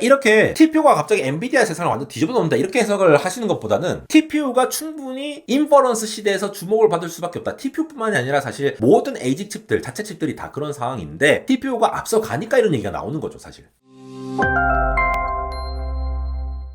그러니까 이렇게 TPU가 갑자기 엔비디아 세상을 완전 뒤집어 놓는다 이렇게 해석을 하시는 것보다는 TPU가 충분히 인퍼런스 시대에서 주목을 받을 수밖에 없다. TPU뿐만이 아니라 사실 모든 ASIC 칩들, 자체 칩들이 다 그런 상황인데 TPU가 앞서 가니까 이런 얘기가 나오는 거죠, 사실.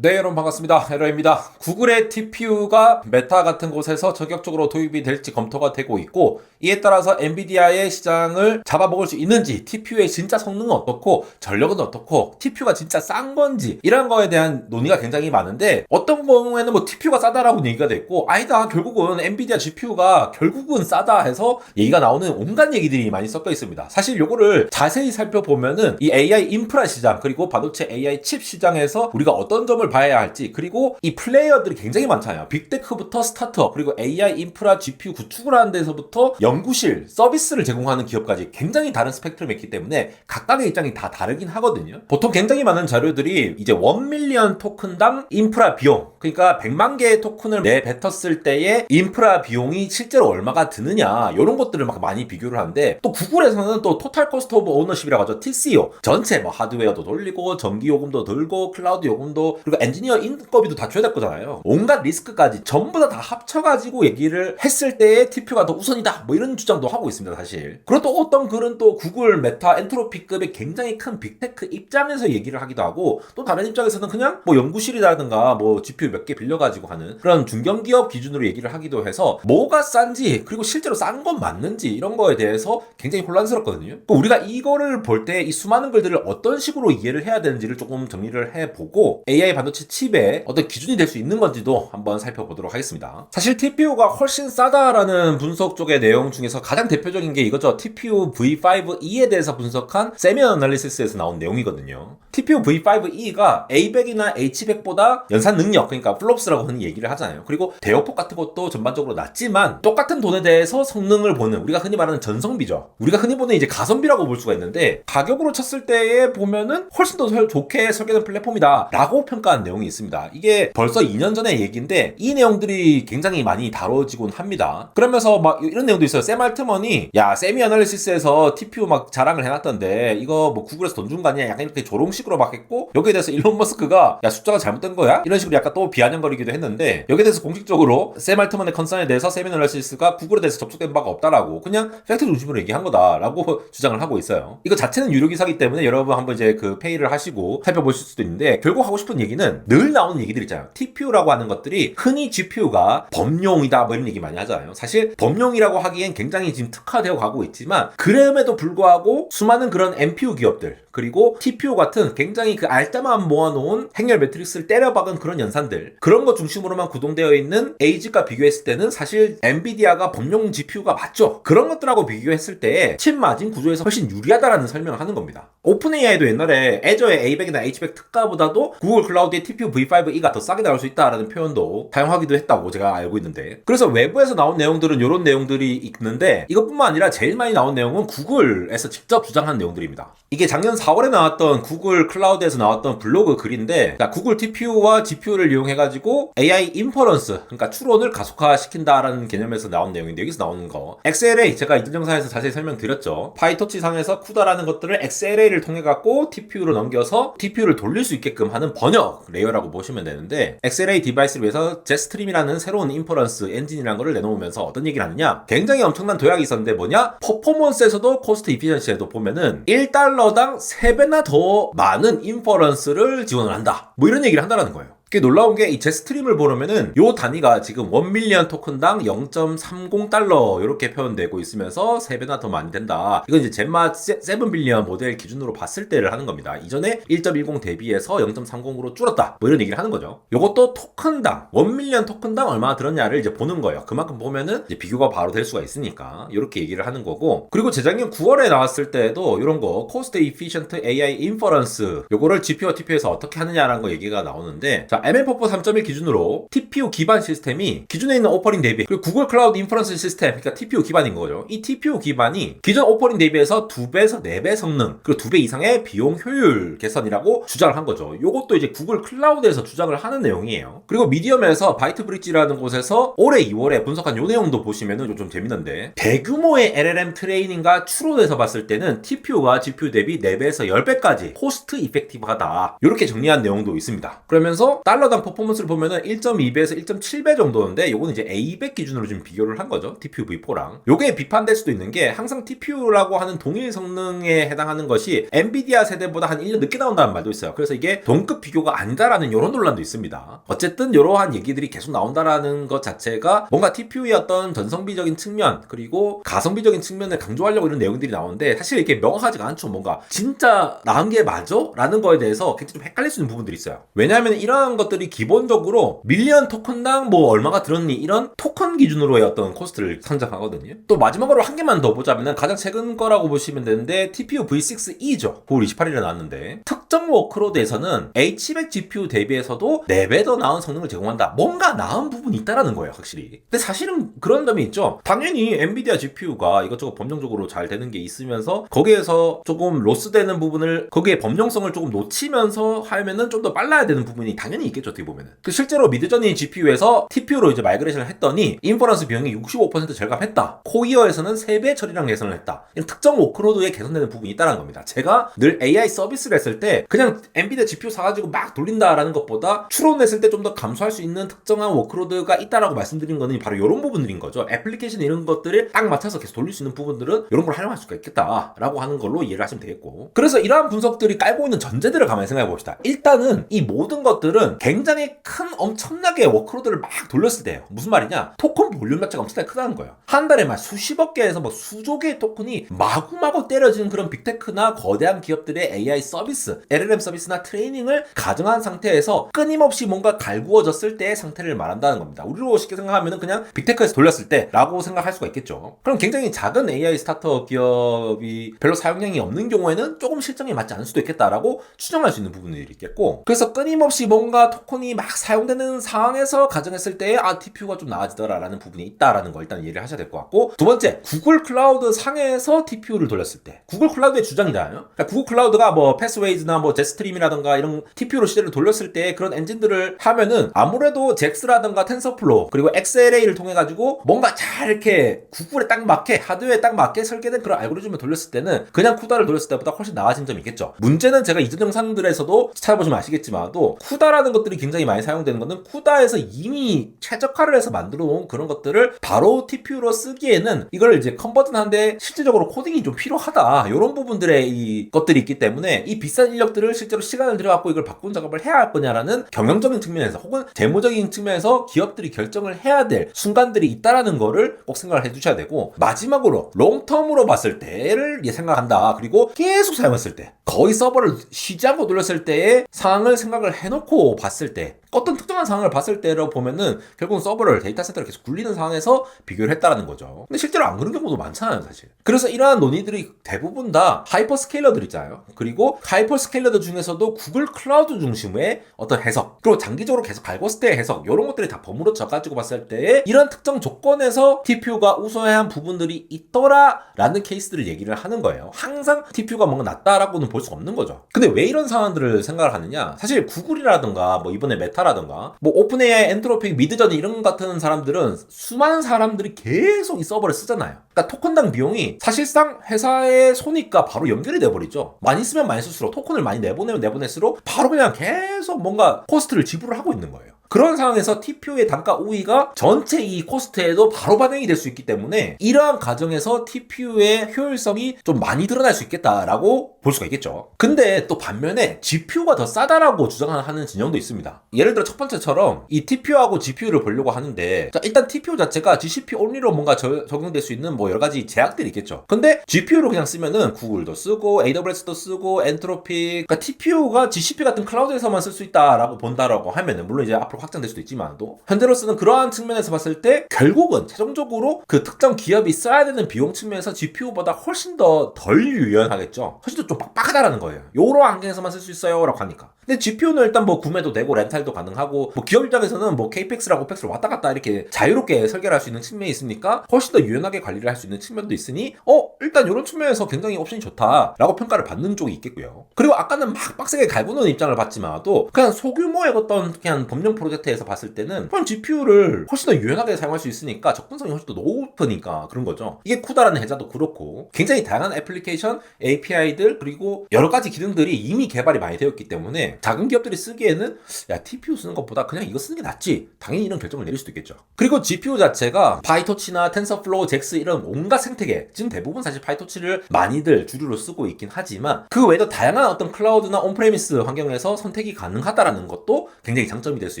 네, 여러분 반갑습니다. 에러입니다. 구글의 TPU가 메타 같은 곳에서 전격적으로 도입이 될지 검토가 되고 있고, 이에 따라서 엔비디아의 시장을 잡아먹을 수 있는지, TPU의 진짜 성능은 어떻고 전력은 어떻고 TPU가 진짜 싼 건지 이런 거에 대한 논의가 굉장히 많은데, 어떤 경우에는 뭐 TPU가 싸다라고 얘기가 됐고, 아니다 결국은 엔비디아 GPU가 결국은 싸다 해서 얘기가 나오는 온갖 얘기들이 많이 섞여 있습니다. 사실 요거를 자세히 살펴보면은 이 AI 인프라 시장 그리고 반도체 AI 칩 시장에서 우리가 어떤 점을 봐야 할지, 그리고 이 플레이어들이 굉장히 많잖아요. 빅테크부터 스타트업, 그리고 AI 인프라 GPU 구축을 하는 데서부터 연구실, 서비스를 제공하는 기업까지 굉장히 다른 스펙트럼이 있기 때문에 각각의 입장이 다 다르긴 하거든요. 보통 굉장히 많은 자료들이 이제 1밀리언 토큰당 인프라 비용, 그러니까 100만 개의 토큰을 내뱉었을 때의 인프라 비용이 실제로 얼마가 드느냐, 이런 것들을 막 많이 비교를 하는데, 또 구글에서는 또 토탈 코스트 오브 오너십이라고 하죠. TCO. 전체 뭐 하드웨어도 돌리고 전기 요금도 들고 클라우드 요금도, 그리고 엔지니어 인건비도 다 줘야 될 거잖아요. 온갖 리스크까지 전부 다 합쳐가지고 얘기를 했을 때의 TPU가 더 우선이다, 뭐 이런 주장도 하고 있습니다, 사실. 그리고 또 어떤 글은 또 구글, 메타, 엔트로피급의 굉장히 큰 빅테크 입장에서 얘기를 하기도 하고, 또 다른 입장에서는 그냥 뭐 연구실이라든가 뭐 GPU 몇 개 빌려가지고 하는 그런 중견기업 기준으로 얘기를 하기도 해서, 뭐가 싼지 그리고 실제로 싼 건 맞는지 이런 거에 대해서 굉장히 혼란스럽거든요. 우리가 이거를 볼 때 이 수많은 글들을 어떤 식으로 이해를 해야 되는지를 조금 정리를 해보고, AI 반도체 칩의 어떤 기준이 될 수 있는 건지도 한번 살펴보도록 하겠습니다. 사실 TPU가 훨씬 싸다라는 분석 쪽의 내용 중에서 가장 대표적인 게 이거죠. TPU V5E에 대해서 분석한 세미 어널리시스에서 나온 내용이거든요. TPU V5E가 A100이나 H100보다 연산 능력, 그러니까 플롭스라고 하는 얘기를 하잖아요. 그리고 대역폭 같은 것도 전반적으로 낮지만 똑같은 돈에 대해서 성능을 보는, 우리가 흔히 말하는 전성비죠. 우리가 흔히 보는 이제 가성비라고 볼 수가 있는데, 가격으로 쳤을 때에 보면은 훨씬 더 좋게 설계된 플랫폼이다 라고 평가한 내용이 있습니다. 이게 벌써 2년 전의 얘기인데 이 내용들이 굉장히 많이 다뤄지곤 합니다. 그러면서 막 이런 내용도 있어요. 샘 알트먼이 야, 세미 어널리시스에서 TPU 막 자랑을 해놨던데 이거 뭐 구글에서 돈 준 거 아니야? 약간 이렇게 조롱식으로 막 했고, 여기에 대해서 일론 머스크가 야, 숫자가 잘못된 거야? 이런 식으로 약간 또 비아냥거리기도 했는데, 여기에 대해서 공식적으로 샘 알트먼의 컨선에 대해서 세미 어널리시스가 구글에 대해서 접촉된 바가 없다라고, 그냥 팩트 중심으로 얘기한 거다라고 주장을 하고 있어요. 이거 자체는 유료 기사기 때문에 여러분 한번 이제 그 페이를 하시고 살펴보실 수도 있는데, 결국 하고 싶은 얘기는 늘 나오는 얘기들 있잖아요. TPU라고 하는 것들이 흔히 GPU가 범용이다 뭐 이런 얘기 많이 하잖아요. 사실 범용이라고 하기엔 굉장히 지금 특화되어 가고 있지만, 그럼에도 불구하고 수많은 그런 NPU 기업들, 그리고 TPU 같은 굉장히 그 알짜만 모아놓은 행렬 매트릭스를 때려박은 그런 연산들, 그런 것 중심으로만 구동되어 있는 ASIC과 비교했을 때는 사실 엔비디아가 범용 GPU가 맞죠. 그런 것들하고 비교했을 때 칩 마진 구조에서 훨씬 유리하다라는 설명을 하는 겁니다. 오픈 AI도 옛날에 애저의 A100이나 H100 특가보다도 구글 클라우드의 TPU V5E가 더 싸게 나올 수 있다라는 표현도 사용하기도 했다고 제가 알고 있는데, 그래서 외부에서 나온 내용들은 이런 내용들이 있는데, 이것뿐만 아니라 제일 많이 나온 내용은 구글에서 직접 주장한 내용들입니다. 이게 작년 4월에 나왔던 구글 클라우드에서 나왔던 블로그 글인데, 구글 TPU와 GPU를 이용해가지고 AI 인퍼런스, 그러니까 추론을 가속화시킨다라는 개념에서 나온 내용인데, 여기서 나오는 거 XLA, 제가 이전 영상에서 자세히 설명드렸죠. 파이토치 상에서 쿠다라는 것들을 XLA를 통해 갖고 TPU로 넘겨서 TPU를 돌릴 수 있게끔 하는 번역 레이어라고 보시면 되는데, XLA 디바이스를 위해서 제스트림이라는 새로운 인퍼런스 엔진이라는 거를 내놓으면서 어떤 얘기를 하느냐, 굉장히 엄청난 도약이 있었는데 뭐냐, 퍼포먼스에서도 코스트 이피션시에도 보면은 1달러당 3배나 더 많은 인퍼런스를 지원을 한다, 뭐 이런 얘기를 한다라는 거예요. 그게 놀라운 게, 이 제스트림을 보려면은 요 단위가 지금 1밀리언 토큰당 0.30달러 이렇게 표현되고 있으면서 3배나 더 많이 된다. 이건 이제 젠마 7빌리언 모델 기준으로 봤을 때를 하는 겁니다. 이전에 1.10 대비해서 0.30으로 줄었다, 뭐 이런 얘기를 하는 거죠. 요것도 토큰당 1밀리언 토큰당 얼마나 들었냐를 이제 보는 거예요. 그만큼 보면은 이제 비교가 바로 될 수가 있으니까 이렇게 얘기를 하는 거고, 그리고 재작년 9월에 나왔을 때도 이런 거 코스트 이피션트 AI 인퍼런스, 요거를 GPU와 TPU에서 어떻게 하느냐라는 거 얘기가 나오는데, 자, 자, ML퍼포 3.1 기준으로 TPU 기반 시스템이 기존에 있는 오퍼링 대비, 그리고 구글 클라우드 인퍼런스 시스템, 그러니까 TPU 기반인 거죠. 이 TPU 기반이 기존 오퍼링 대비해서 2배에서 4배 성능, 그리고 2배 이상의 비용 효율 개선이라고 주장을 한 거죠. 요것도 이제 구글 클라우드에서 주장을 하는 내용이에요. 그리고 미디엄에서 바이트 브릿지라는 곳에서 올해 2월에 분석한 요 내용도 보시면은 좀 재밌는데, 대규모의 LLM 트레이닝과 추론에서 봤을 때는 TPU가 GPU 대비 4배에서 10배까지 코스트 이펙티브하다. 이렇게 정리한 내용도 있습니다. 그러면서 달러당 퍼포먼스를 보면은 1.2배에서 1.7배 정도인데, 요거는 이제 A100 기준으로 지금 비교를 한 거죠. TPU V4랑. 요게 비판될 수도 있는 게, 항상 TPU라고 하는 동일 성능에 해당하는 것이 엔비디아 세대보다 한 1년 늦게 나온다는 말도 있어요. 그래서 이게 동급 비교가 아니다라는 이런 논란도 있습니다. 어쨌든 이러한 얘기들이 계속 나온다라는 것 자체가 뭔가 TPU의 어떤 전성비적인 측면, 그리고 가성비적인 측면을 강조하려고 이런 내용들이 나오는데, 사실 이렇게 명확하지가 않죠. 뭔가 진짜 나은 게 맞아? 라는 거에 대해서 굉장히 좀 헷갈릴 수 있는 부분들이 있어요. 왜냐하면 이러한 것들이 기본적으로 밀리언 토큰당 뭐 얼마가 들었니, 이런 토큰 기준으로의 어떤 코스트를 산정하거든요. 또 마지막으로 한 개만 더 보자면 가장 최근 거라고 보시면 되는데, TPU V6E죠. 9월 28일에 나왔는데, 특정 워크로드에서는 H200 GPU 대비해서도 4배 더 나은 성능을 제공한다. 뭔가 나은 부분이 있다라는 거예요, 확실히. 근데 사실은 그런 점이 있죠. 당연히 엔비디아 GPU가 이것저것 범용적으로 잘 되는 게 있으면서 거기에서 조금 로스되는 부분을, 거기에 범용성을 조금 놓치면서 하면은 좀 더 빨라야 되는 부분이 당연히 있겠죠, 어떻게 보면은. 실제로 미드저니 GPU에서 TPU로 이제 마이그레이션을 했더니 인퍼런스 비용이 65% 절감했다. 코이어에서는 3배 처리량 개선을 했다. 이런 특정 워크로드에 개선되는 부분이 있다는 겁니다. 제가 늘 AI 서비스를 했을 때 그냥 엔비디아 GPU 사가지고 막 돌린다라는 것보다 추론했을 때 좀 더 감소할 수 있는 특정한 워크로드가 있다라고 말씀드린 거는 바로 이런 부분들인 거죠. 애플리케이션 이런 것들을 딱 맞춰서 계속 돌릴 수 있는 부분들은 이런 걸 활용할 수가 있겠다라고 하는 걸로 이해를 하시면 되겠고, 그래서 이러한 분석들이 깔고 있는 전제들을 가만히 생각해 봅시다. 일단은 이 모든 것들은 굉장히 큰 엄청나게 워크로드를 막 돌렸을 때예요. 무슨 말이냐? 토큰 볼륨 자체가 엄청나게 크다는 거예요. 한 달에 막 수십억 개에서 뭐 수조 개의 토큰이 마구마구 때려지는 그런 빅테크나 거대한 기업들의 AI 서비스, LLM 서비스나 트레이닝을 가정한 상태에서 끊임없이 뭔가 갈구어졌을 때의 상태를 말한다는 겁니다. 우리로 쉽게 생각하면 그냥 빅테크에서 돌렸을 때라고 생각할 수가 있겠죠. 그럼 굉장히 작은 AI 스타트업 기업이 별로 사용량이 없는 경우에는 조금 실정에 맞지 않을 수도 있겠다라고 추정할 수 있는 부분들이 있겠고, 그래서 끊임없이 뭔가 토큰이 막 사용되는 상황에서 가정했을 때 TPU가 좀 나아지더라라는 부분이 있다라는 걸 일단 이해를 하셔야 될 것 같고, 두 번째, 구글 클라우드 상에서 TPU를 돌렸을 때, 구글 클라우드의 주장이잖아요. 그러니까 구글 클라우드가 뭐 패스웨이즈나 뭐 제스트림이라든가 이런 TPU로 시대를 돌렸을 때 그런 엔진들을 하면은 아무래도 잭스라든가 텐서플로우 그리고 XLA를 통해 가지고 뭔가 잘 이렇게 구글에 딱 맞게, 하드웨어에 딱 맞게 설계된 그런 알고리즘을 돌렸을 때는 그냥 쿠다를 돌렸을 때보다 훨씬 나아진 점이 있겠죠. 문제는 제가 이전 영상들에서도 찾아보시면 아시겠지만도, 쿠다라는 것들이 굉장히 많이 사용되는 것은 쿠다에서 이미 최적화를 해서 만들어 놓은 그런 것들을 바로 TPU로 쓰기에는 이걸 이제 컨버전하는데 실질적으로 코딩이 좀 필요하다. 이런 부분들의 이 것들이 있기 때문에 이 비싼 인력들을 실제로 시간을 들여갖고 이걸 바꾼 작업을 해야 할 거냐라는 경영적인 측면에서 혹은 재무적인 측면에서 기업들이 결정을 해야 될 순간들이 있다라는 거를 꼭 생각을 해두셔야 되고, 마지막으로 롱텀으로 봤을 때를 생각한다. 그리고 계속 사용했을 때, 거의 서버를 쉬지 않고 돌렸을 때의 상황을 생각을 해놓고 봤을 때, 어떤 특정한 상황을 봤을 때로 보면은 결국은 서버를, 데이터 센터를 계속 굴리는 상황에서 비교를 했다라는 거죠. 근데 실제로 안 그런 경우도 많잖아요, 사실. 그래서 이러한 논의들이 대부분 다 하이퍼스케일러들 있잖아요. 그리고 하이퍼스케일러들 중에서도 구글 클라우드 중심의 어떤 해석, 그리고 장기적으로 계속 갈궜을 때의 해석, 이런 것들이 다 버무려져가지고 봤을 때 이런 특정 조건에서 TPU가 우수해야 한 부분들이 있더라라는 케이스들을 얘기를 하는 거예요. 항상 TPU가 뭔가 낫다라고는 볼 수가 없는 거죠. 근데 왜 이런 상황들을 생각을 하느냐? 사실 구글이라든가 뭐 이번에 메타라든가 뭐 오픈AI, 엔트로픽, 미드저니 이런 같은 사람들은 수많은 사람들이 계속 이 서버를 쓰잖아요. 그러니까 토큰당 비용이 사실상 회사의 손익과 바로 연결이 돼버리죠. 많이 쓰면 많이 쓸수록, 토큰을 많이 내보내면 내보낼수록 바로 그냥 계속 뭔가 코스트를 지불을 하고 있는 거예요. 그런 상황에서 TPU의 단가 우위가 전체 이 코스트에도 바로 반영이 될 수 있기 때문에 이러한 과정에서 TPU의 효율성이 좀 많이 드러날 수 있겠다라고 볼 수가 있겠죠. 근데 또 반면에 GPU가 더 싸다라고 주장하는 진영도 있습니다. 예를 들어 첫 번째처럼 이 TPU하고 GPU를 보려고 하는데, 자, 일단 TPU 자체가 GCP only로 뭔가 적용될 수 있는 뭐 여러 가지 제약들이 있겠죠. 근데 GPU로 그냥 쓰면은 구글도 쓰고 AWS도 쓰고 엔트로픽, 그러니까 TPU가 GCP 같은 클라우드에서만 쓸 수 있다라고 본다라고 하면은, 물론 이제 앞으로 앞으로 확장될 수도 있지만도 현재로서는 그러한 측면에서 봤을 때 결국은 최종적으로 그 특정 기업이 써야 되는 비용 측면에서 GPU보다 훨씬 더 덜 유연하겠죠. 훨씬 더 좀 빡빡하다라는 거예요. 요런 환경에서만 쓸 수 있어요 라고 하니까. 근데 GPU는 일단 뭐 구매도 되고 렌탈도 가능하고 뭐 기업 입장에서는 뭐 KPX랑 OPEX를 왔다 갔다 이렇게 자유롭게 설계를 할 수 있는 측면이 있으니까 훨씬 더 유연하게 관리를 할 수 있는 측면도 있으니 일단 이런 측면에서 굉장히 옵션이 좋다라고 평가를 받는 쪽이 있겠고요. 그리고 아까는 막 빡세게 갈구는 입장을 봤지만도 그냥 소규모의 어떤 그냥 법령 프로젝트에서 봤을 때는 그냥 GPU를 훨씬 더 유연하게 사용할 수 있으니까 접근성이 훨씬 더 높으니까 그런 거죠. 이게 쿠다라는 회사도 그렇고 굉장히 다양한 애플리케이션, API들 그리고 여러 가지 기능들이 이미 개발이 많이 되었기 때문에 작은 기업들이 쓰기에는 야 TPU 쓰는 것보다 그냥 이거 쓰는 게 낫지 당연히 이런 결정을 내릴 수도 있겠죠. 그리고 GPU 자체가 파이토치나 텐서플로우, 잭스 이런 온갖 생태계 지금 대부분 사실 파이토치를 많이들 주류로 쓰고 있긴 하지만 그 외에도 다양한 어떤 클라우드나 온프레미스 환경에서 선택이 가능하다라는 것도 굉장히 장점이 될 수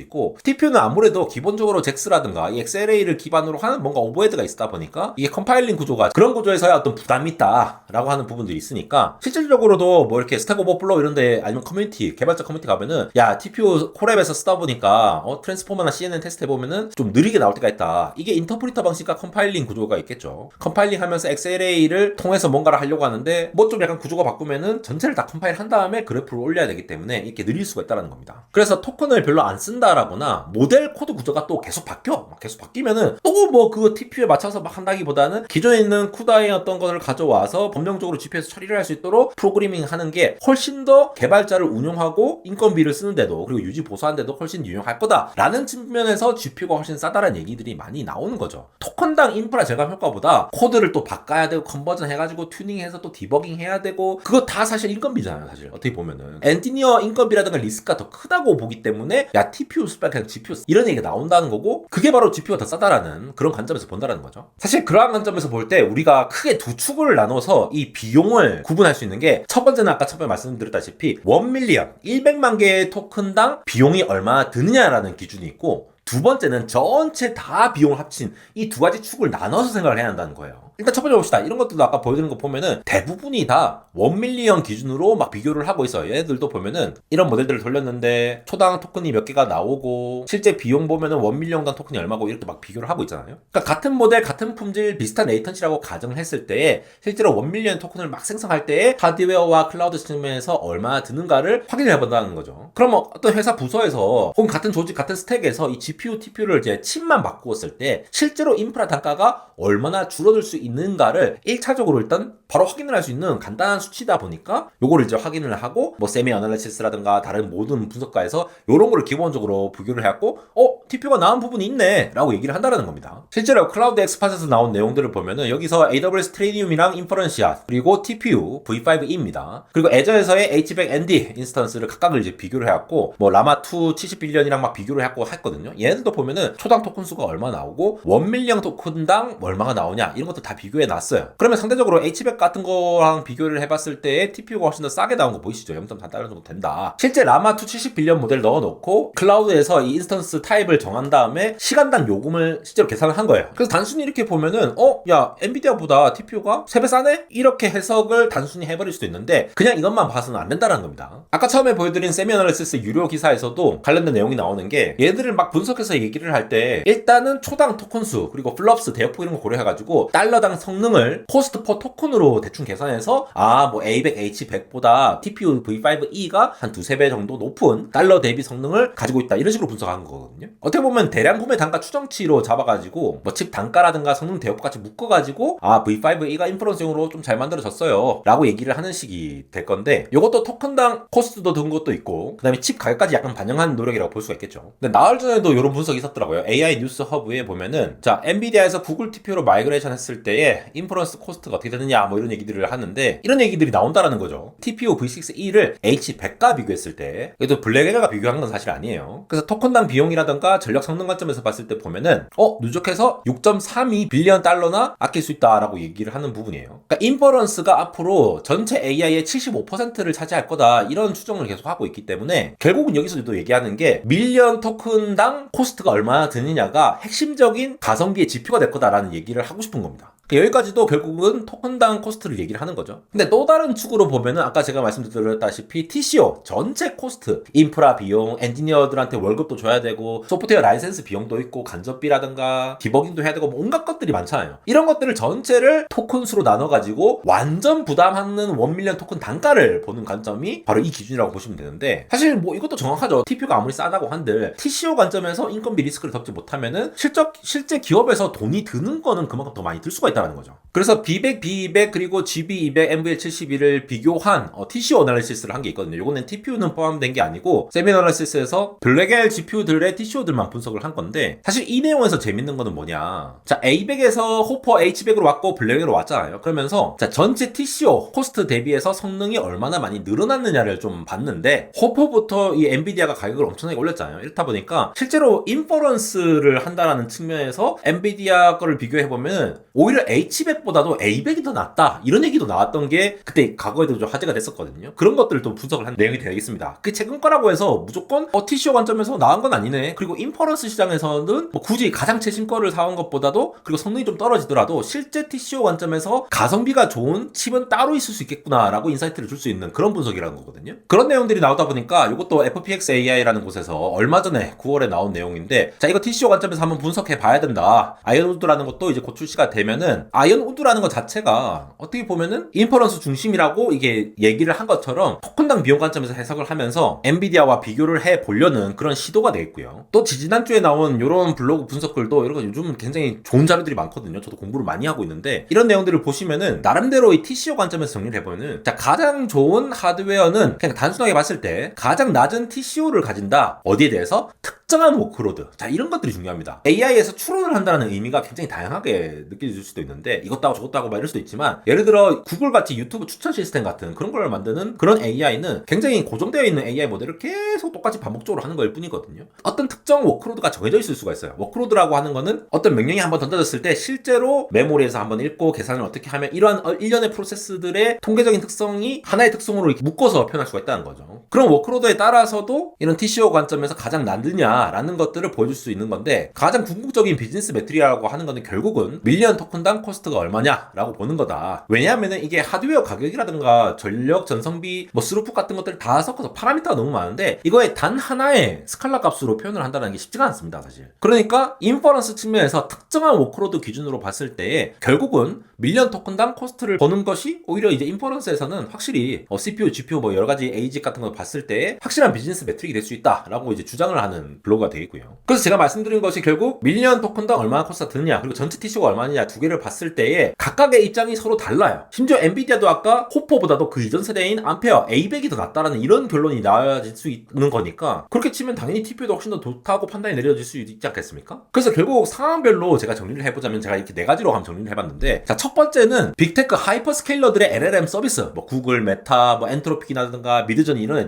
있고 TPU는 아무래도 기본적으로 잭스라든가 이 XLA를 기반으로 하는 뭔가 오버헤드가 있다 보니까 이게 컴파일링 구조가 그런 구조에서야 어떤 부담이 있다라고 하는 부분들이 있으니까 실질적으로도 뭐 이렇게 스택 오버플로우 이런데 아니면 커뮤니티 개발자 커뮤니티 가면은 야 TPU 콜앱에서 쓰다 보니까 트랜스포머나 CNN 테스트 해보면은 좀 느리게 나올 때가 있다. 이게 인터프리터 방식과 컴파일링 구조가 있겠죠. 컴파일링 하면서 XLA를 통해서 뭔가를 하려고 하는데 뭐 좀 약간 구조가 바꾸면은 전체를 다 컴파일 한 다음에 그래프를 올려야 되기 때문에 이렇게 느릴 수가 있다는 겁니다. 그래서 토큰을 별로 안 쓴다라거나 모델 코드 구조가 또 계속 바뀌어. 계속 바뀌면은 또 뭐 그거 TPU에 맞춰서 막 한다기보다는 기존에 있는 쿠다의 어떤 것을 가져와서 법령적으로 GPU에서 처리를 할 수 있도록 프로그래밍 하는 게 훨씬 더 개발자를 운용하고 인건비를 쓰는데도 그리고 유지 보수하는데도 훨씬 유용할 거다라는 측면에서 GPU가 훨씬 싸다라는 얘기들이 많이 나오는 거죠. 토큰당 인프라 절감 효과보다 코드를 또 바꿔야 되고 컨버전 해가지고 튜닝해서 또 디버깅 해야 되고 그거 다 사실 인건비잖아요. 사실 어떻게 보면은 엔지니어 인건비라든가 리스크가 더 크다고 보기 때문에 야 TPU 스펙 그냥 GPU 이런 얘기가 나온다는 거고 그게 바로 GPU가 더 싸다라는 그런 관점에서 본다라는 거죠. 사실 그러한 관점에서 볼 때 우리가 크게 두 축을 나눠서 이 비용을 구분할 수 있는 게 첫 번째는 아까 처음에 말씀드렸다시피 1밀리언 100만 개의 토큰당 비용이 얼마나 드느냐라는 기준이 있고 두 번째는 전체 다 비용을 합친 이 두 가지 축을 나눠서 생각을 해야 한다는 거예요. 일단 첫 번째 봅시다. 이런 것들도 아까 보여드린 거 보면은 대부분이 다 1밀리언 기준으로 막 비교를 하고 있어요. 얘네들도 보면은 이런 모델들을 돌렸는데 초당 토큰이 몇 개가 나오고 실제 비용 보면은 1밀리언당 토큰이 얼마고 이렇게 막 비교를 하고 있잖아요. 그러니까 같은 모델, 같은 품질, 비슷한 레이턴시라고 가정을 했을 때에 실제로 1밀리언 토큰을 막 생성할 때에 하드웨어와 클라우드 측면에서 얼마나 드는가를 확인을 해본다는 거죠. 그러면 어떤 회사 부서에서 혹은 같은 조직, 같은 스택에서 이 GPU, TPU를 이제 칩만 바꾸었을 때 실제로 인프라 단가가 얼마나 줄어들 수 있는가를 1차적으로 일단 바로 확인을 할 수 있는 간단한 수치다 보니까 요거를 이제 확인을 하고 뭐 세미 어널리시스라든가 다른 모든 분석가에서 요런 거를 기본적으로 비교를 해갖고 TPU가 나은 부분이 있네 라고 얘기를 한다는 겁니다. 실제로 클라우드 엑스팟에서 나온 내용들을 보면은 여기서 AWS 트레이니움이랑 인퍼런시아 그리고 TPU V5e입니다. 그리고 애저에서의 H100ND 인스턴스를 각각을 이제 비교를 해갖고 뭐 라마2 70빌리언이랑 막 비교를 해갖고 했거든요. 얘네들도 보면은 초당 토큰 수가 얼마 나오고 1밀리언 토큰당 얼마가 나오냐 이런 것도 다 비교해 놨어요. 그러면 상대적으로 H100 같은 거랑 비교를 해봤을 때 TPU가 훨씬 더 싸게 나온 거 보이시죠? 0.4달러 정도 된다. 실제 라마2 70빌리언 모델 넣어놓고 클라우드에서 이 인스턴스 타입을 정한 다음에 시간당 요금을 실제로 계산을 한 거예요. 그래서 단순히 이렇게 보면은 야 엔비디아보다 TPU가 3배 싸네? 이렇게 해석을 단순히 해버릴 수도 있는데 그냥 이것만 봐서는 안 된다는 겁니다. 아까 처음에 보여드린 세미어널리시스 유료 기사에서도 관련된 내용이 나오는 게 얘들을 막 분석해서 얘기를 할 때 일단은 초당 토큰 수 그리고 플롭스 대역폭 이런 거 고려해가지고 달러당 성능을 코스트 퍼 토큰으로 대충 계산해서 뭐 A100, H100보다 TPU V5e가 한 2-3배 정도 높은 달러 대비 성능을 가지고 있다 이런 식으로 분석한 거거든요. 어떻게 보면 대량 구매 단가 추정치로 잡아가지고 뭐 칩 단가라든가 성능 대역폭 같이 묶어가지고 V5e가 인퍼런스용으로 좀 잘 만들어졌어요 라고 얘기를 하는 식이 될 건데 이것도 토큰당 코스트도 든 것도 있고 그 다음에 칩 가격까지 약간 반영한 노력이라고 볼 수가 있겠죠. 근데 나흘 전에도 이런 분석이 있었더라고요. AI 뉴스 허브에 보면은 자 엔비디아에서 구글 TPU로 마이그레이션 했을 때에 인퍼런스 코스트가 어떻게 되느냐 뭐 이런 얘기들을 하는데 이런 얘기들이 나온다라는 거죠. TPU V6e를 H100과 비교했을 때 그래도 블랙에가 비교한 건 사실 아니에요. 그래서 토큰당 비용이라든가 전력 성능 관점에서 봤을 때 보면은 누적해서 6.32 빌리언 달러나 아낄 수 있다라고 얘기를 하는 부분이에요. 그러니까 인퍼런스가 앞으로 전체 AI의 75%를 차지할 거다 이런 추정을 계속 하고 있기 때문에 결국은 여기서도 얘기하는 게 밀리언 토큰당 코스트가 얼마나 드느냐가 핵심적인 가성비의 지표가 될 거다라는 얘기를 하고 싶은 겁니다. 여기까지도 결국은 토큰당 코스트를 얘기를 하는 거죠. 근데 또 다른 축으로 보면은 아까 제가 말씀드렸다시피 TCO 전체 코스트, 인프라 비용, 엔지니어들한테 월급도 줘야 되고 소프트웨어 라이센스 비용도 있고 간접비라든가 디버깅도 해야 되고 뭐 온갖 것들이 많잖아요. 이런 것들을 전체를 토큰수로 나눠가지고 완전 부담하는 1밀리언 토큰 단가를 보는 관점이 바로 이 기준이라고 보시면 되는데, 사실 뭐 이것도 정확하죠. TPU가 아무리 싸다고 한들 TCO 관점에서 인건비 리스크를 덮지 못하면은 실제 기업에서 돈이 드는 거는 그만큼 더 많이 들 수가 있다는 거죠. 그래서 B100, B200 그리고 GB200, MVL71을 비교한 TCO 어널리시스를 한 게 있거든요. 이거는 TPU는 포함된 게 아니고 세미 어널리시스에서 블랙엘 GPU들의 TCO들만 분석을 한 건데, 사실 이 내용에서 재밌는 거는 뭐냐, 자 A100에서 호퍼 H100으로 왔고 블랙엘로 왔잖아요. 그러면서 자 전체 TCO 코스트 대비해서 성능이 얼마나 많이 늘어났느냐를 좀 봤는데, 호퍼부터 이 엔비디아가 가격을 엄청나게 올렸잖아요. 이렇다 보니까 실제로 인퍼런스를 한다라는 측면에서 엔비디아 거를 비교해보면 오히려 H100보다도 A100이 더 낫다, 이런 얘기도 나왔던 게 그때 과거에도 좀 화제가 됐었거든요. 그런 것들을 또 분석을 한 내용이 되겠습니다. 그 최근 거라고 해서 무조건 TCO 관점에서 나은 건 아니네, 그리고 인퍼런스 시장에서는 뭐 굳이 가장 최신 거를 사온 것보다도 그리고 성능이 좀 떨어지더라도 실제 TCO 관점에서 가성비가 좋은 칩은 따로 있을 수 있겠구나 라고 인사이트를 줄 수 있는 그런 분석이라는 거거든요. 그런 내용들이 나오다 보니까 이것도 FPX AI라는 곳에서 얼마 전에 9월에 나온 내용인데, 자 이거 TCO 관점에서 한번 분석해 봐야 된다. 아이언우드라는 것도 이제 곧 출시가 되면은, 아이언우드라는 것 자체가 어떻게 보면은 인퍼런스 중심이라고 이게 얘기를 한 것처럼 토큰당 비용 관점에서 해석을 하면서 엔비디아와 비교를 해 보려는 그런 시도가 되겠고요. 또 지지난주에 나온 이런 블로그 분석글도 이런 거 요즘 굉장히 좋은 자료들이 많거든요. 저도 공부를 많이 하고 있는데, 이런 내용들을 보시면은 나름대로 이 TCO 관점에서 정리를 해보면은, 자 가장 좋은 하드웨어는 그냥 단순하게 봤을 때 가장 낮은 TCO를 가진다. 어디에 대해서? 특정한 워크로드. 자 이런 것들이 중요합니다. AI에서 추론을 한다는 의미가 굉장히 다양하게 느껴질 수도 있는데, 이것도 하고 저것도 하고 막 이럴 수도 있지만, 예를 들어 구글같이 유튜브 추천 시스템 같은 그런 걸 만드는 그런 AI는 굉장히 고정되어 있는 AI 모델을 계속 똑같이 반복적으로 하는 걸 뿐이거든요. 어떤 특정 워크로드가 정해져 있을 수가 있어요. 워크로드라고 하는 거는 어떤 명령이 한번 던져졌을 때 실제로 메모리에서 한번 읽고 계산을 어떻게 하면 이러한 일련의 프로세스들의 통계적인 특성이 하나의 특성으로 이렇게 묶어서 표현할 수가 있다는 거죠. 그런 워크로드에 따라서도 이런 TCO 관점에서 가장 낫느냐라는 것들을 보여줄 수 있는 건데, 가장 궁극적인 비즈니스 매트리라고 하는 거는 결국은 밀리언 토큰당 코스트가 얼마냐라고 보는 거다. 왜냐하면은 이게 하드웨어 가격이라든가 전력, 전성비, 뭐 스루풋 같은 것들을 다 섞어서 파라미터가 너무 많은데, 이거에 단 하나의 스칼라 값으로 표현을 한다는 게 쉽지가 않습니다, 사실. 그러니까 인퍼런스 측면에서 특정한 워크로드 기준으로 봤을 때 결국은 밀리언 토큰당 코스트를 보는 것이 오히려 이제 인퍼런스에서는 확실히 CPU, GPU 뭐 여러 가지 에이지 같은 거 봤을 때 확실한 비즈니스 매트릭이 될 수 있다라고 이제 주장을 하는 블로그가 되겠고요. 그래서 제가 말씀드린 것이 결국 밀리언 토큰당 얼마나 코스트가 드느냐, 그리고 전체 TCO가 얼마냐 두 개를 봤을 때에 각각의 입장이 서로 달라요. 심지어 엔비디아도 아까 호퍼보다도 그 이전 세대인 암페어 A100이 더 낫다라는 이런 결론이 나와질 수 있는 거니까, 그렇게 치면 당연히 TPU도 훨씬 더 좋다고 판단이 내려질 수 있지 않겠습니까? 그래서 결국 상황별로 제가 정리를 해보자면, 제가 이렇게 4가지로 한번 정리를 해봤는데, 자 첫 번째는 빅테크 하이퍼스케일러들의 LLM 서비스, 뭐 구글, 메타, 뭐 엔트로픽이라든가 미드저니 이런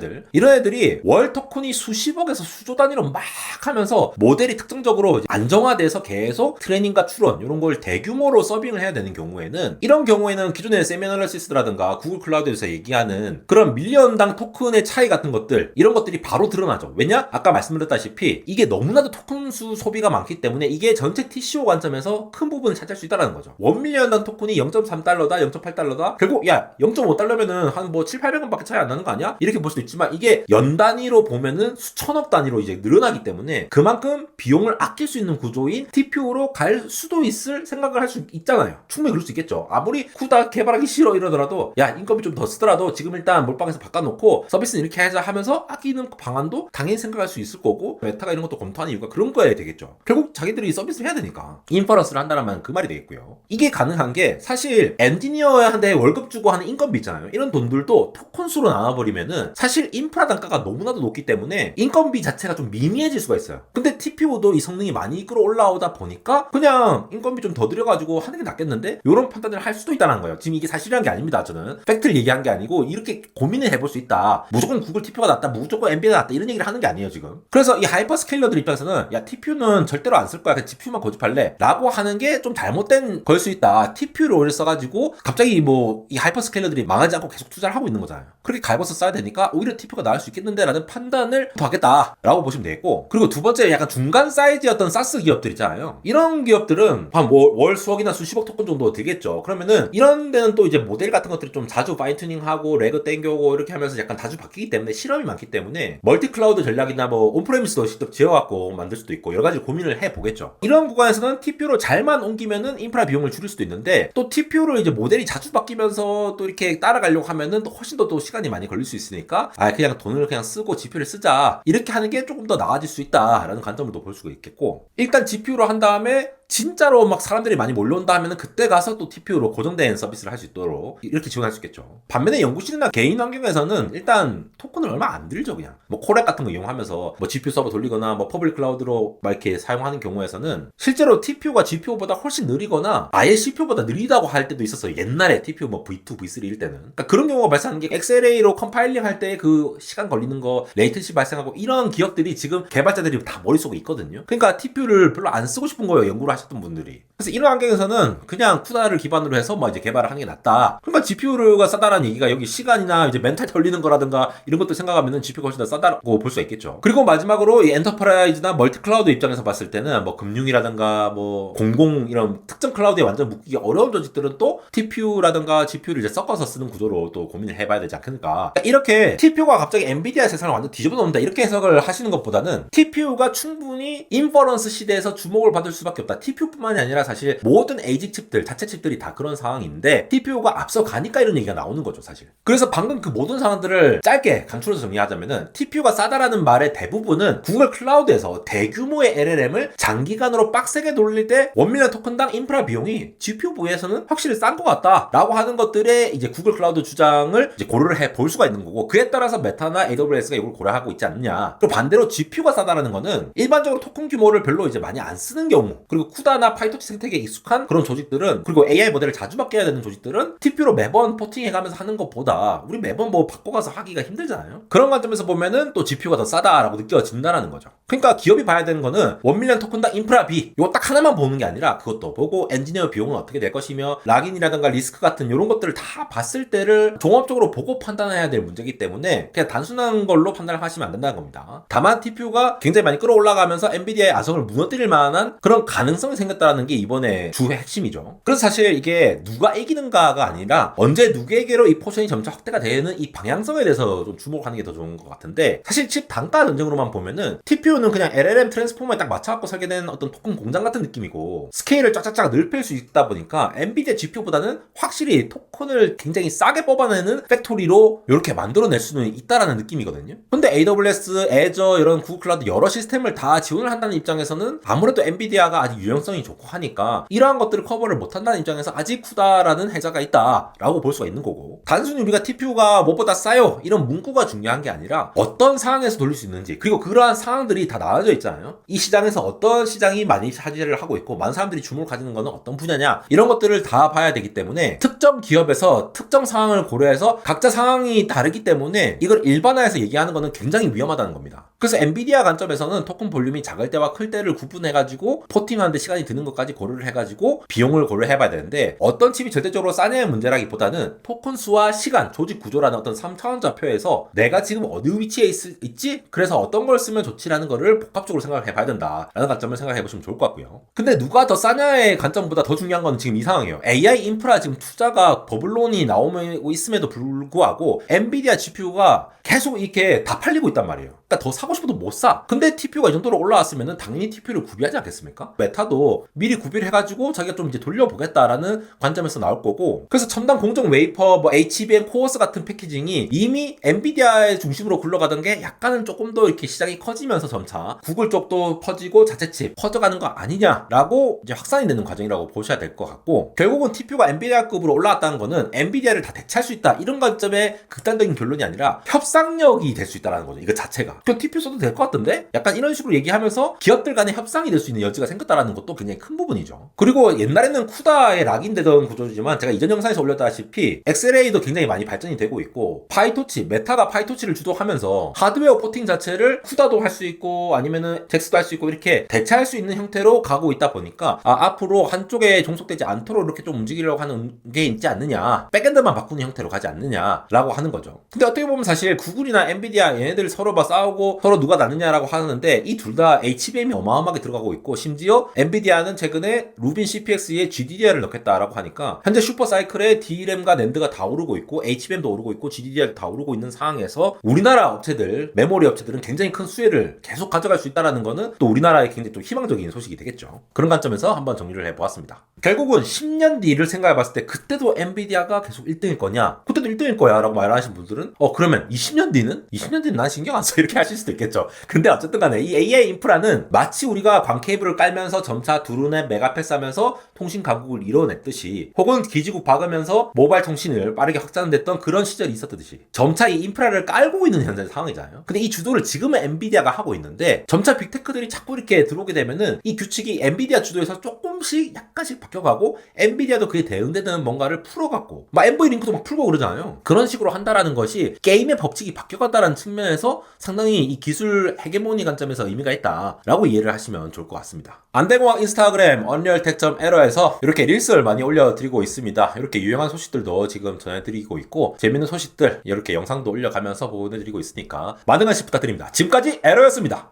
애들이 월 토큰이 수십억에서 수조 단위로 막 하면서 모델이 특정적으로 안정화돼서 계속 트레이닝과 추론 이런 걸 대규모로 서빙을 해야 되는 경우에는, 이런 경우에는 기존의 세미 어널리시스라든가 구글 클라우드에서 얘기하는 그런 밀리언당 토큰의 차이 같은 것들, 이런 것들이 바로 드러나죠. 왜냐? 아까 말씀드렸다시피 이게 너무나도 토큰 수 소비가 많기 때문에 이게 전체 TCO 관점에서 큰 부분을 차지할 수 있다는 거죠. 1밀리언당 토큰이 0.3달러다 0.8달러다 결국 야 0.5달러면은 한 뭐 7,800원밖에 차이 안 나는 거 아니야? 이렇게 볼 수도 있지만, 이게 연 단위로 보면은 수천억 단위로 이제 늘어나기 때문에 그만큼 비용을 아낄 수 있는 구조인 TPU로 갈 수도 있을 생각을 할 수 있잖아요. 충분히 그럴 수 있겠죠. 아무리 쿠다 개발하기 싫어 이러더라도, 야 인건비 좀 더 쓰더라도 지금 일단 몰빵해서 바꿔놓고 서비스는 이렇게 하자 하면서 아끼는 방안도 당연히 생각할 수 있을 거고, 메타가 이런 것도 검토하는 이유가 그런 거여야 되겠죠. 결국 자기들이 서비스를 해야 되니까 인퍼런스를 한다는 말은 그 말이 되겠고요. 이게 가능한 게 사실 엔지니어한테 월급 주고 하는 인건비 있잖아요. 이런 돈들도 토큰수로 나눠버리면은 사실 인프라 단가가 너무나도 높기 때문에 인건비 자체가 좀 미미해질 수가 있어요. 근데 TPU도 이 성능이 많이 끌어올라오다 보니까 그냥 인건비 좀 더 들여가지고 하는 게 낫겠는데, 이런 판단을 할 수도 있다는 거예요. 지금 이게 사실이란 게 아닙니다. 저는 팩트를 얘기한 게 아니고 이렇게 고민을 해볼 수 있다. 무조건 구글 TPU가 낫다, 무조건 엔비디아가 낫다 이런 얘기를 하는 게 아니에요 지금. 그래서 이 하이퍼스케일러들 입장에서는 야 TPU는 절대로 안 쓸 거야, 그냥 GPU만 고집할래 라고 하는 게 좀 잘못된 걸 수 있다. TPU를 오래 써가지고 갑자기 뭐 이 하이퍼스케일러들이 망하지 않고 계속 투자를 하고 있는 거잖아요. 그렇게 갈궈서 써야 되니까 오히려 TPU가 나을 수 있겠는데 라는 판단을 더 하겠다 라고 보시면 되겠고, 있고, 그리고 두 번째 약간 중간 사이즈였던 사스 기업들 있잖아요. 이런 기업들은 한 월 수억이나 수십억 토큰 정도 들겠죠. 그러면은 이런 데는 또 이제 모델 같은 것들이 좀 자주 파인튜닝하고 레그 땡겨오고 이렇게 하면서 약간 자주 바뀌기 때문에 실험이 많기 때문에 멀티 클라우드 전략이나 뭐 온프레미스도 직접 지어갖고 만들 수도 있고 여러 가지 고민을 해보겠죠. 이런 구간에서는 TPU로 잘만 옮기면은 인프라 비용을 줄일 수도 있는데, 또 TPU를 이제 모델이 자주 바뀌면서 또 이렇게 따라가려고 하면은 또 훨씬 더 또 시간이 많이 걸릴 수 있으니까 그냥 돈을 그냥 쓰고 GPU를 쓰자, 이렇게 하는 게 조금 더 나아질 수 있다라는 관점으로 볼 수가 있겠고, 일단 GPU로 한 다음에 진짜로 막 사람들이 많이 몰려온다 하면은 그때 가서 또 TPU로 고정된 서비스를 할 수 있도록 이렇게 지원할 수 있겠죠. 반면에 연구실이나 개인 환경에서는 일단 토큰을 얼마 안 들죠. 그냥 뭐 코렉 같은 거 이용하면서 뭐 GPU 서버 돌리거나 뭐 퍼블릭 클라우드로 막 이렇게 사용하는 경우에서는 실제로 TPU가 GPU보다 훨씬 느리거나 아예 CPU보다 느리다고 할 때도 있었어요. 옛날에 TPU 뭐 V2, V3일 때는. 그러니까 그런 경우가 발생하는 게 XLA로 컴파일링 할 때 그 시간 걸리는 거, 레이텐시 발생하고 이런 기억들이 지금 개발자들이 다 머릿속에 있거든요. 그러니까 TPU를 별로 안 쓰고 싶은 거예요. 연구를 하셨던 분들이. 그래서 이런 환경에서는 그냥 쿠다를 기반으로 해서 뭐 이제 개발을 하는 게 낫다. 그러니까 GPU가 싸다라는 얘기가 여기 시간이나 이제 멘탈 털리는 거라든가 이런 것도 생각하면은 GPU가 훨씬 더 싸다고 볼 수가 있겠죠. 그리고 마지막으로 이 엔터프라이즈나 멀티 클라우드 입장에서 봤을 때는 뭐 금융이라든가 뭐 공공 이런 특정 클라우드에 완전 묶이기 어려운 조직들은 또 TPU라든가 GPU를 이제 섞어서 쓰는 구조로 또 고민을 해봐야 되지 않겠는가. 그러니까 이렇게 TPU가 갑자기 엔비디아 세상을 완전 뒤집어 놓는다 이렇게 해석을 하시는 것보다는 TPU가 충분히 인퍼런스 시대에서 주목을 받을 수밖에 없다. TPU뿐만이 아니라 사실 모든 에이직 칩들, 자체 칩들이 다 그런 상황인데 TPU가 앞서 가니까 이런 얘기가 나오는 거죠, 사실. 그래서 방금 그 모든 상황들을 짧게 간추려서 정리하자면은 TPU가 싸다라는 말의 대부분은 구글 클라우드에서 대규모의 LLM을 장기간으로 빡세게 돌릴 때 1밀리언 토큰당 인프라 비용이 GPU부에서는 확실히 싼 것 같다라고 하는 것들의 이제 구글 클라우드 주장을 이제 고려를 해 볼 수가 있는 거고, 그에 따라서 메타나 AWS가 이걸 고려하고 있지 않느냐. 그리고 반대로 GPU가 싸다라는 거는 일반적으로 토큰 규모를 별로 이제 많이 안 쓰는 경우, 그리고 쿠다나 파이토치 생태계에 익숙한 그런 조직들은, 그리고 AI 모델을 자주 바뀌어야 되는 조직들은 TPU로 매번 포팅해가면서 하는 것보다 우리 매번 뭐 바꿔가서 하기가 힘들잖아요. 그런 관점에서 보면은 또 GPU가 더 싸다라고 느껴진다라는 거죠. 그러니까 기업이 봐야 되는 거는 1밀리언 토큰당 인프라비 이거 딱 하나만 보는 게 아니라 그것도 보고 엔지니어 비용은 어떻게 될 것이며 락인이라든가 리스크 같은 이런 것들을 다 봤을 때를 종합적으로 보고 판단해야 될 문제이기 때문에 그냥 단순한 걸로 판단을 하시면 안 된다는 겁니다. 다만 TPU가 굉장히 많이 끌어올라가면서 엔비디아의 아성을 무너뜨릴 만한 그런 가능성이 생겼다는 게 이번에 주 핵심이죠. 그래서 사실 이게 누가 이기는가가 아니라 언제 누구에게로 이 포션이 점차 확대가 되는 이 방향성에 대해서 좀 주목하는 게 더 좋은 것 같은데, 사실 칩 단가 전쟁으로만 보면은 TPU는 그냥 LLM 트랜스포머에 딱 맞춰갖고 설계된 어떤 토큰 공장 같은 느낌이고 스케일을 쫙쫙쫙 넓힐 수 있다 보니까 엔비디아 GPU보다는 확실히 토큰을 굉장히 싸게 뽑아내는 팩토리로 이렇게 만들어낼 수는 있다라는 느낌이거든요. 근데 AWS, 애저 이런 구글 클라우드 여러 시스템을 다 지원을 한다는 입장에서는 아무래도 엔비디아가 아직 유용성이 좋고 하니까 이러한 것들을 커버를 못한다는 입장에서 아직 쿠다라는 해자가 있다라고 볼 수가 있는 거고, 단순히 우리가 TPU가 무엇보다 싸요 이런 문구가 중요한 게 아니라 어떤 상황에서 돌릴 수 있는지, 그리고 그러한 상황들이 다 나눠져 있잖아요. 이 시장에서 어떤 시장이 많이 차지를 하고 있고 많은 사람들이 주목을 가지는 거는 어떤 분야냐, 이런 것들을 다 봐야 되기 때문에 특정 기업에서 특정 상황을 고려해서 각자 상황이 다르기 때문에 이걸 일반화해서 얘기하는 거는 굉장히 위험하다는 겁니다. 그래서 엔비디아 관점에서는 토큰 볼륨이 작을 때와 클 때를 구분해가지고 포팅하는데 시간이 드는 것까지 고려를 해가지고 비용을 고려해봐야 되는데, 어떤 칩이 절대적으로 싸냐의 문제라기보다는 토큰 수와 시간, 조직 구조라는 어떤 3차원 좌표에서 내가 지금 어느 위치에 있지? 그래서 어떤 걸 쓰면 좋지라는 거를 복합적으로 생각해봐야 된다라는 관점을 생각해보시면 좋을 것 같고요. 근데 누가 더 싸냐의 관점보다 더 중요한 건 지금 이 상황이에요. AI 인프라 지금 투자가 버블론이 나오고 있음에도 불구하고 엔비디아 GPU가 계속 이렇게 다 팔리고 있단 말이에요. 그러니까 더 사고 싶어도 못 사. 근데 TPU가 이 정도로 올라왔으면 당연히 TPU를 구비하지 않겠습니까? 메타도 미리 구비를 해가지고 자기가 좀 이제 돌려보겠다라는 관점에서 나올 거고, 그래서 첨단 공정 웨이퍼, 뭐 HBM 코어스 같은 패키징이 이미 엔비디아의 중심으로 굴러가던 게 약간은 조금 더 이렇게 시장이 커지면서 점차 구글 쪽도 퍼지고 자체 칩 퍼져가는 거 아니냐라고 이제 확산이 되는 과정이라고 보셔야 될 것 같고, 결국은 TPU가 엔비디아급으로 올라왔다는 거는 엔비디아를 다 대체할 수 있다 이런 관점의 극단적인 결론이 아니라 협상력이 될 수 있다는 거죠. 이거 자체가 TPU 써도 될 것 같던데? 약간 이런 식으로 얘기하면서 기업들 간의 협상이 될 수 있는 여지가 생겼다는 것도 굉장히 큰 부분이거든요. 때문이죠. 그리고 옛날에는 쿠다의 락인 되던 구조지만 제가 이전 영상에서 올렸다시피 XLA도 굉장히 많이 발전이 되고 있고 파이토치, 메타가 파이토치를 주도하면서 하드웨어 포팅 자체를 쿠다도 할 수 있고 아니면은 잭스도 할 수 있고 이렇게 대체할 수 있는 형태로 가고 있다 보니까 앞으로 한쪽에 종속되지 않도록 이렇게 좀 움직이려고 하는 게 있지 않느냐, 백엔드만 바꾸는 형태로 가지 않느냐라고 하는 거죠. 근데 어떻게 보면 사실 구글이나 엔비디아 얘네들 서로 싸우고 서로 누가 낫느냐라고 하는데 이 둘 다 HBM이 어마어마하게 들어가고 있고 심지어 엔비디아는 최근에 루빈 CPX에 GDDR을 넣겠다라고 하니까 현재 슈퍼사이클에 D램과 낸드가 다 오르고 있고 HBM도 오르고 있고 GDDR도 다 오르고 있는 상황에서 우리나라 업체들, 메모리 업체들은 굉장히 큰 수혜를 계속 가져갈 수 있다는 거는 또 우리나라에 굉장히 또 희망적인 소식이 되겠죠. 그런 관점에서 한번 정리를 해보았습니다. 결국은 10년 뒤를 생각해 봤을 때 그때도 엔비디아가 계속 1등일 거냐? 그때도 1등일 거야 라고 말하시는 분들은 그러면 20년 뒤는? 20년 뒤는 난 신경 안 써 이렇게 하실 수도 있겠죠. 근데 어쨌든 간에 이 AI 인프라는 마치 우리가 광 케이블을 깔면서 점차 두루넷 메가패스 하면서 통신 강국을 이뤄냈듯이 혹은 기지국 박으면서 모바일 통신을 빠르게 확장됐던 그런 시절이 있었듯이 점차 이 인프라를 깔고 있는 현재 상황이잖아요. 근데 이 주도를 지금은 엔비디아가 하고 있는데 점차 빅테크들이 자꾸 이렇게 들어오게 되면은 이 규칙이 엔비디아 주도에서 조금씩 약간씩 바뀌어가고 엔비디아도 그에 대응되는 뭔가를 풀어갖고 막 엔보이 링크도 막 풀고 그러잖아요. 그런 식으로 한다라는 것이 게임의 법칙이 바뀌어간다는 측면에서 상당히 이 기술 헤게모니 관점에서 의미가 있다라고 이해를 하시면 좋을 것 같습니다. 안대공학 인스타그램 언리얼텍.에러에서 이렇게 릴스를 많이 올려드리고 있습니다. 이렇게 유용한 소식들도 지금 전해드리고 있고 재밌는 소식들 이렇게 영상도 올려가면서 보내드리고 있으니까 많은 관심 부탁드립니다. 지금까지 에러였습니다.